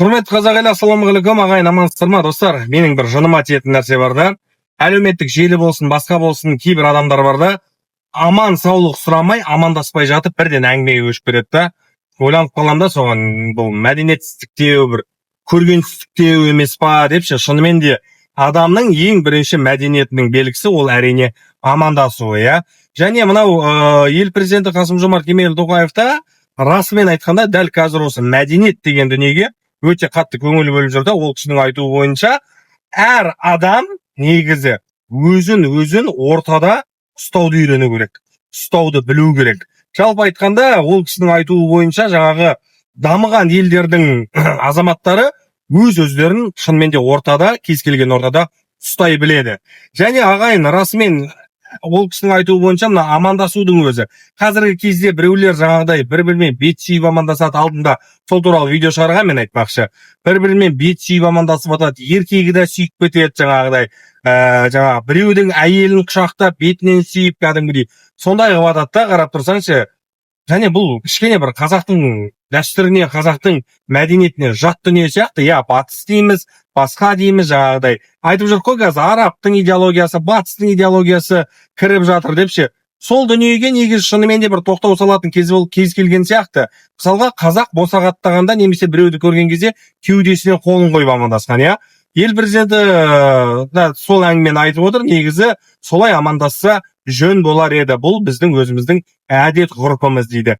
Құрметті қазақ елі, ассалаумағалейкум, ағайын, амансыздар ма достар? Менің бір жыныма тиетін нәрсе бар да. Әлеуметтік желі болсын, басқа болсын, кейбір адамдар бар да, аман саулық сұрамай, амандаспай жатып, бірден әңгімеге көшіп кетеді да. Ойланып қалам да, соған бұл мәдениетсіздіктеу, бір көргенсіздіктеу емес па депші. Шынымен де адамның ең бірінші мәдениетінің белгісі ол әрине амандасу, иә. Және мынау ел президенті Қасым-Жомарт Кемелов-Тоқаев та расымен айтқанда дәл қазір осы мәдениет деген дүниеге өте қатты көңіл бөліп жүр да. Ол кісінің айтуы бойынша әр адам негізі өзін ортада ұстауды үйрену керек, ұстауды білу керек. Жалпы айтқанда ол кісінің айтуы бойынша жаңағы дамыған елдердің азаматтары өздерін шынымен де ортада, кез келген ортада ұстай біледі. Және ағайын, расымен ол кісінің айтуы бойынша мына амандасудың өзі. Қазіргі кезде біреулер жаңағыдай бір-бірімен бет сүйіп амандасады. Алдында сол туралы видео шығарған, мен айтпақшы. Бір-бірімен бет сүйіп амандасып атады. Еркегі де сүйіп кетеді жаңағыдай. Жаңағы біреудің әйелін құшақтап, бетінен сүйіп кәдімгідей. Сондай қылып атады да, қарап тұрсаңшы. Және бұл кішкене бір қазақтың дәстүріне, қазақтың мәдениетіне жат дүние сияқты. Я батыс дейміз, басқа дейміз, жаңағыдай. Айтып жүр қой қазір арабтың идеологиясы, батыстың идеологиясы кіріп жатыр депші. Сол дүниеге негізі шынымен де бір тоқтау салатын кез келген сияқты. Мысалға қазақ босағаттағанда немесе біреуді көрген кезде кеудесіне қолын қойып амандасқан, иә. Ел президенті сол әңгімені айтып отыр. Негізі солай амандасса жөн болар еді. Бұл біздің өзіміздің әдет ғұрпымыз дейді.